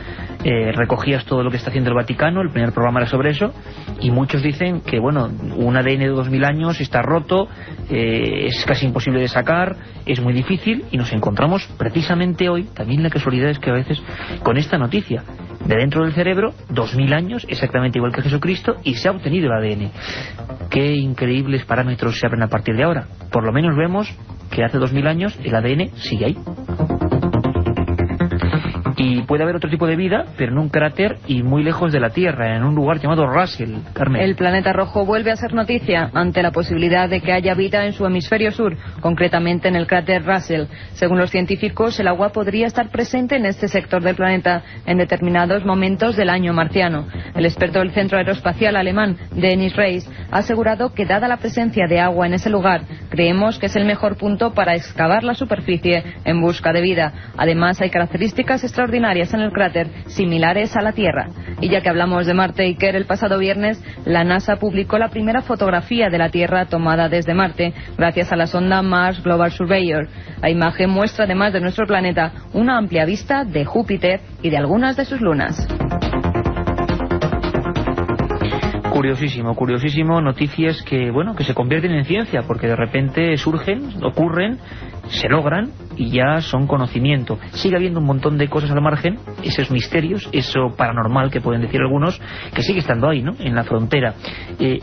recogías todo lo que está haciendo el Vaticano, el primer programa era sobre eso, y muchos dicen que, bueno, un ADN de 2000 años está roto, es casi imposible de sacar, es muy difícil, y nos encontramos precisamente hoy, también la casualidad es que a veces, con esta noticia, de dentro del cerebro, 2000 años, exactamente igual que Jesucristo, y se ha obtenido el ADN. Qué increíbles parámetros se abren a partir de ahora. Por lo menos vemos que hace 2000 años el ADN sigue ahí. Y puede haber otro tipo de vida, pero en un cráter y muy lejos de la Tierra, en un lugar llamado Russell, Carmen. El planeta rojo vuelve a ser noticia ante la posibilidad de que haya vida en su hemisferio sur, concretamente en el cráter Russell. Según los científicos, el agua podría estar presente en este sector del planeta en determinados momentos del año marciano. El experto del Centro Aeroespacial alemán, Dennis Reis, ha asegurado que dada la presencia de agua en ese lugar, creemos que es el mejor punto para excavar la superficie en busca de vida. Además, hay características extraordinarias en el cráter similares a la Tierra. Y ya que hablamos de Marte, Iker, el pasado viernes la NASA publicó la primera fotografía de la Tierra tomada desde Marte gracias a la sonda Mars Global Surveyor. La imagen muestra, además de nuestro planeta, una amplia vista de Júpiter y de algunas de sus lunas. Curiosísimo, curiosísimo, noticias que, bueno, que se convierten en ciencia, porque de repente surgen, ocurren, se logran y ya son conocimiento. Sigue habiendo un montón de cosas al margen, esos misterios, eso paranormal que pueden decir algunos, que sigue estando ahí, ¿no?, en la frontera.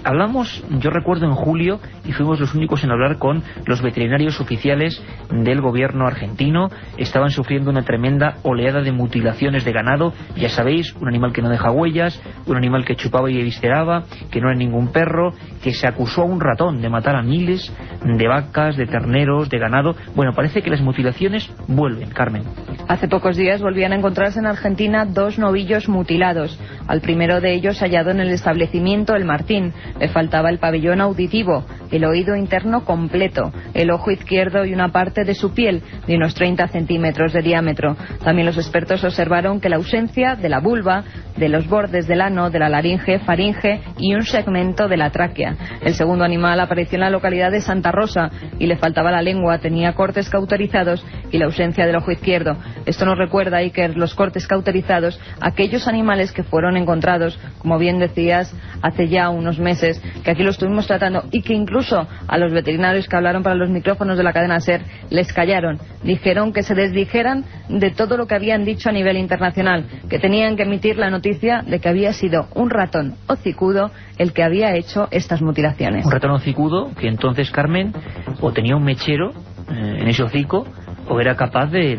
Hablamos, yo recuerdo en julio, y fuimos los únicos en hablar con los veterinarios oficiales del gobierno argentino. Estaban sufriendo una tremenda oleada de mutilaciones de ganado, ya sabéis, un animal que no deja huellas, un animal que chupaba y evisceraba, que no era ningún perro, que se acusó a un ratón de matar a miles de vacas, de terneros, de ganado. Bueno, parece que las mutilaciones vuelven, Carmen. Hace pocos días volvían a encontrarse en Argentina 2 novillos mutilados. Al primero de ellos hallado en el establecimiento El Martín. Le faltaba el pabellón auditivo, el oído interno completo, el ojo izquierdo y una parte de su piel de unos 30 centímetros de diámetro. También los expertos observaron que la ausencia de la vulva, de los bordes del ano, de la laringe, faringe y un segmento de la tráquea. El segundo animal apareció en la localidad de Santa Rosa y le faltaba la lengua, tenía cortes cauterizados y la ausencia del ojo izquierdo. Esto nos recuerda, Iker, los cortes cauterizados, aquellos animales que fueron encontrados, como bien decías, hace ya unos meses, que aquí lo estuvimos tratando y que incluso a los veterinarios que hablaron para los micrófonos de la cadena SER les callaron. Dijeron que se desdijeran de todo lo que habían dicho a nivel internacional, que tenían que emitir la noticia de que había sido un ratón hocicudo el que había hecho estas mutilaciones. Un ratón hocicudo que entonces, Carmen, o tenía un mechero en ese hocico, o era capaz de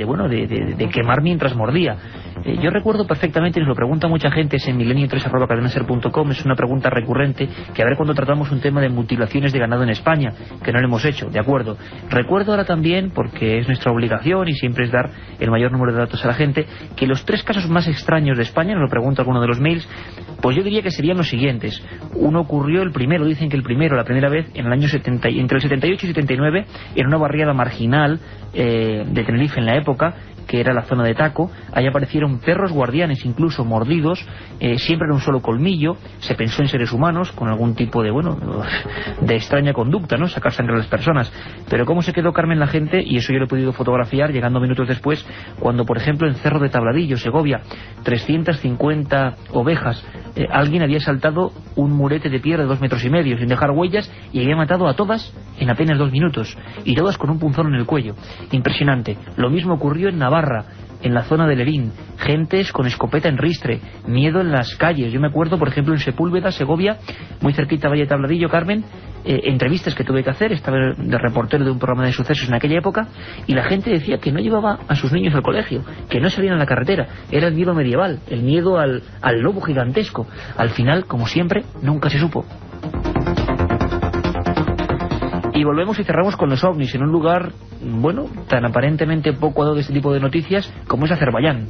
quemar mientras mordía. Yo recuerdo perfectamente, nos lo pregunta mucha gente, es en milenio3@cadenaser.com, es una pregunta recurrente, que a ver cuando tratamos un tema de mutilaciones de ganado en España, que no lo hemos hecho, de acuerdo. Recuerdo ahora también, porque es nuestra obligación y siempre es dar el mayor número de datos a la gente, que los 3 casos más extraños de España, nos lo pregunta alguno de los mails, Pues yo diría que serían los siguientes. Uno ocurrió, la primera vez, en el año entre el 78 y 79, en una barriada marginal de Tenerife en la época, que era la zona de Taco. Ahí aparecieron perros guardianes, incluso mordidos, siempre en un solo colmillo. Se pensó en seres humanos con algún tipo de, de extraña conducta, ¿no? Sacar sangre a las personas. Pero cómo se quedó, Carmen, la gente, y eso yo lo he podido fotografiar llegando minutos después, cuando por ejemplo en Cerro de Tabladillo, Segovia, 350 ovejas, alguien había saltado un murete de piedra de 2,5 metros sin dejar huellas, y había matado a todas en apenas 2 minutos, y todas con un punzón en el cuello. Impresionante. Lo mismo ocurrió en Navarra, en la zona de Lerín, gentes con escopeta en ristre, miedo en las calles. Yo me acuerdo, por ejemplo, en Sepúlveda, Segovia, muy cerquita Valle de Tabladillo, Carmen, entrevistas que tuve que hacer, estaba de reportero de un programa de sucesos en aquella época, y la gente decía que no llevaba a sus niños al colegio, que no salían a la carretera. Era el miedo medieval, el miedo al lobo gigantesco. Al final, como siempre, nunca se supo. Y volvemos y cerramos con los ovnis, en un lugar, tan aparentemente poco dado de este tipo de noticias como es Azerbaiyán.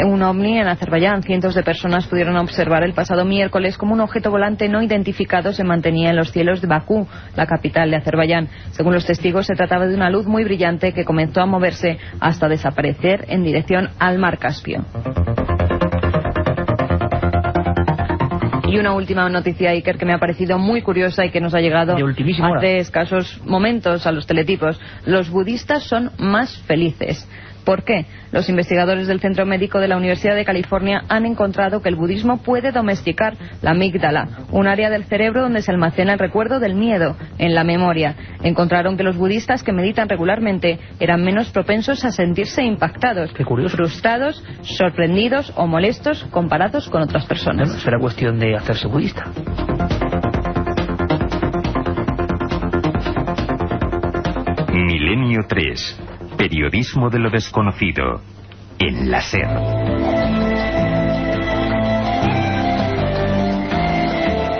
Un ovni en Azerbaiyán. Cientos de personas pudieron observar el pasado miércoles como un objeto volante no identificado se mantenía en los cielos de Bakú, la capital de Azerbaiyán. Según los testigos, se trataba de una luz muy brillante que comenzó a moverse hasta desaparecer en dirección al mar Caspio. Y una última noticia, Iker, que me ha parecido muy curiosa y que nos ha llegado hace escasos momentos a los teletipos. Los budistas son más felices. ¿Por qué? Los investigadores del Centro Médico de la Universidad de California han encontrado que el budismo puede domesticar la amígdala, un área del cerebro donde se almacena el recuerdo del miedo, en la memoria. Encontraron que los budistas que meditan regularmente eran menos propensos a sentirse impactados, frustrados, sorprendidos o molestos comparados con otras personas. Bueno, será cuestión de hacerse budista. Milenio 3. Periodismo de lo desconocido, en la SER.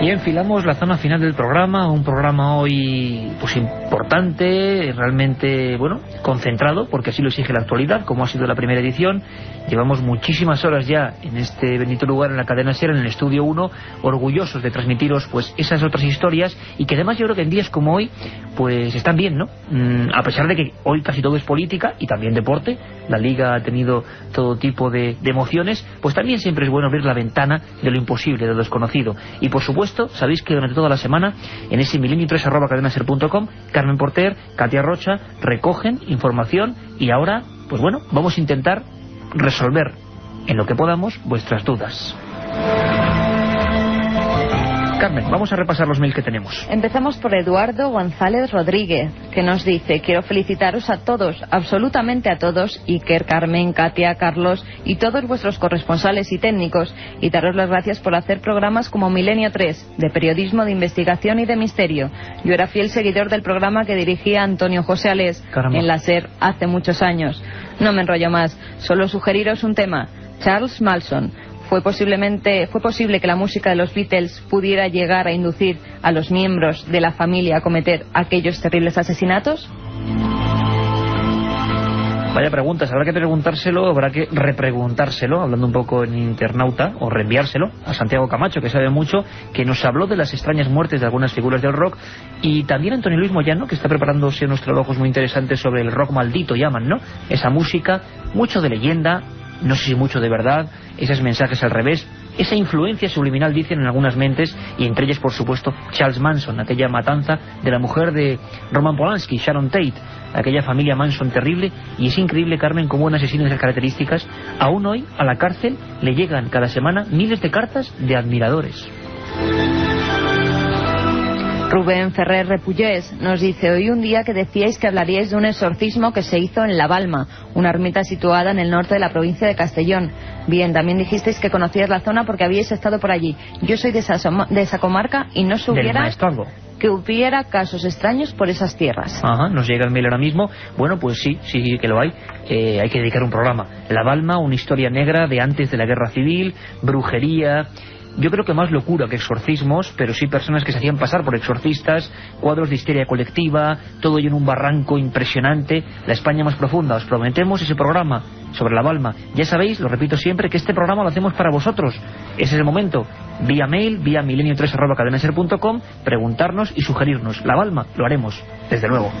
Y enfilamos la zona final del programa, un programa hoy importante, realmente concentrado, porque así lo exige la actualidad, como ha sido la primera edición. Llevamos muchísimas horas ya en este bendito lugar, en la cadena SER, en el Estudio 1, orgullosos de transmitiros esas otras historias, y que además yo creo que en días como hoy están bien, ¿no? A pesar de que hoy casi todo es política y también deporte, la Liga ha tenido todo tipo de emociones, pues también siempre es bueno abrir la ventana de lo imposible, de lo desconocido. Y por supuesto, sabéis que durante toda la semana en ese milenio3@cadenaser.com, Carmen Porter, Katia Rocha recogen información, y ahora vamos a intentar resolver en lo que podamos vuestras dudas. Carmen, vamos a repasar los mails que tenemos. Empezamos por Eduardo González Rodríguez, que nos dice: quiero felicitaros a todos, absolutamente a todos, Iker, Carmen, Katia, Carlos y todos vuestros corresponsales y técnicos, y daros las gracias por hacer programas como Milenio 3, de periodismo, de investigación y de misterio. Yo era fiel seguidor del programa que dirigía Antonio José Alés en la SER hace muchos años. No me enrollo más, solo sugeriros un tema: Charles Manson. ¿Fue posible que la música de los Beatles pudiera llegar a inducir a los miembros de la familia a cometer aquellos terribles asesinatos? Vaya preguntas, habrá que preguntárselo, habrá que repreguntárselo, hablando un poco en internauta, o reenviárselo a Santiago Camacho, que sabe mucho, que nos habló de las extrañas muertes de algunas figuras del rock, y también Antonio Luis Moyano, que está preparándose unos trabajos muy interesantes sobre el rock maldito, llaman, ¿no? Esa música, mucho de leyenda, no sé si mucho de verdad, esos mensajes al revés, esa influencia subliminal, dicen en algunas mentes, y entre ellas, por supuesto, Charles Manson, aquella matanza de la mujer de Roman Polanski, Sharon Tate, aquella familia Manson terrible. Y es increíble, Carmen, cómo un asesino de esas características, aún hoy a la cárcel le llegan cada semana miles de cartas de admiradores. Rubén Ferrer Repullés nos dice: hoy un día que decíais que hablaríais de un exorcismo que se hizo en La Balma, una ermita situada en el norte de la provincia de Castellón. Bien, también dijisteis que conocíais la zona porque habíais estado por allí. Yo soy de esa comarca y no se hubiera que hubiera casos extraños por esas tierras. Ajá, nos llega el mail ahora mismo. Bueno, pues sí que lo hay. Hay que dedicar un programa. La Balma, una historia negra de antes de la guerra civil, brujería, yo creo que más locura que exorcismos, pero sí personas que se hacían pasar por exorcistas, cuadros de histeria colectiva, todo ello en un barranco impresionante, la España más profunda. Os prometemos ese programa sobre La Balma. Ya sabéis, lo repito siempre, que este programa lo hacemos para vosotros. Ese es el momento. Vía mail, vía milenio3@cadenaser.com, preguntarnos y sugerirnos. La Balma, lo haremos, desde luego.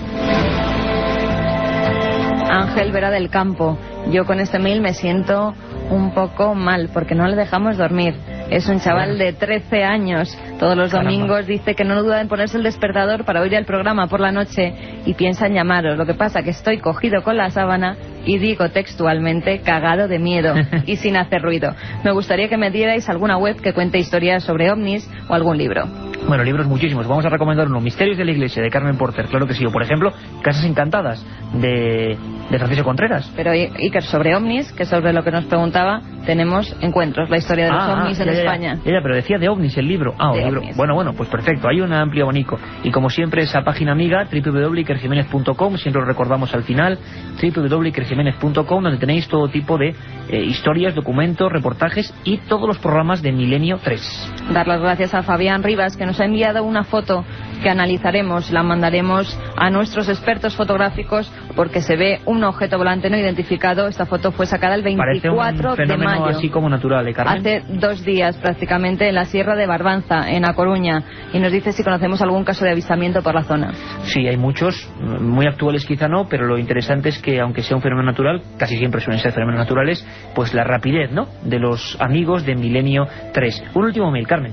Ángel Vera del Campo: yo con este mail me siento un poco mal porque no le dejamos dormir. Es un chaval de 13 años. Todos los domingos dice que no duda en ponerse el despertador para oír el programa por la noche y piensa en llamaros. Lo que pasa que estoy cogido con la sábana y digo textualmente cagado de miedo y sin hacer ruido. Me gustaría que me dierais alguna web que cuente historias sobre ovnis o algún libro. Bueno, libros muchísimos. Vamos a recomendar uno: Misterios de la Iglesia, de Carmen Porter, claro que sí. O, por ejemplo, Casas Encantadas, de Francisco Contreras. Pero Iker, sobre ovnis, que es sobre lo que nos preguntaba, tenemos Encuentros, la historia de los ovnis en España. Ya, pero decía de ovnis el libro. De el libro. Ovnis. Bueno, pues perfecto. Hay un amplio abanico. Y como siempre, esa página amiga, www.ikerjimenez.com, siempre lo recordamos al final, www.ikerjimenez.com, donde tenéis todo tipo de historias, documentos, reportajes y todos los programas de Milenio 3. Dar las gracias a Fabián Rivas, que nos ha enviado una foto que analizaremos, la mandaremos a nuestros expertos fotográficos porque se ve un objeto volante no identificado. Esta foto fue sacada el 24 de mayo, así como natural, Carmen. hace 2 días prácticamente, en la Sierra de Barbanza, en A Coruña, y nos dice si conocemos algún caso de avistamiento por la zona. Sí, hay muchos, muy actuales quizá no, pero lo interesante es que aunque sea un fenómeno natural, casi siempre suelen ser fenómenos naturales, pues la rapidez, ¿no?, de los amigos de Milenio 3. Un último mail, Carmen.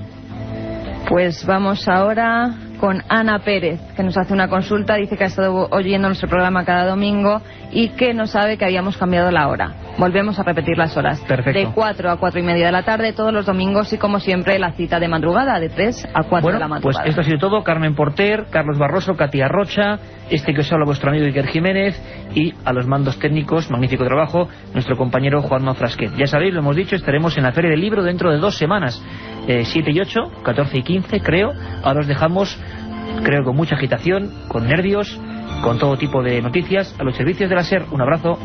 Pues vamos ahora con Ana Pérez, que nos hace una consulta. Dice que ha estado oyendo nuestro programa cada domingo y que no sabe que habíamos cambiado la hora. Volvemos a repetir las horas. Perfecto. De 4 a 4 y media de la tarde todos los domingos, y como siempre la cita de madrugada de 3 a 4 de la madrugada. Pues esto ha sido todo. Carmen Porter, Carlos Barroso, Katia Rocha, que os habla vuestro amigo Iker Jiménez, y a los mandos técnicos, magnífico trabajo, nuestro compañero Juanma Frasquet. Ya sabéis, lo hemos dicho, estaremos en la Feria del Libro dentro de 2 semanas, 7 y 8, 14 y 15 creo. Ahora os dejamos, creo, con mucha agitación, con nervios, con todo tipo de noticias, a los servicios de la SER. Un abrazo.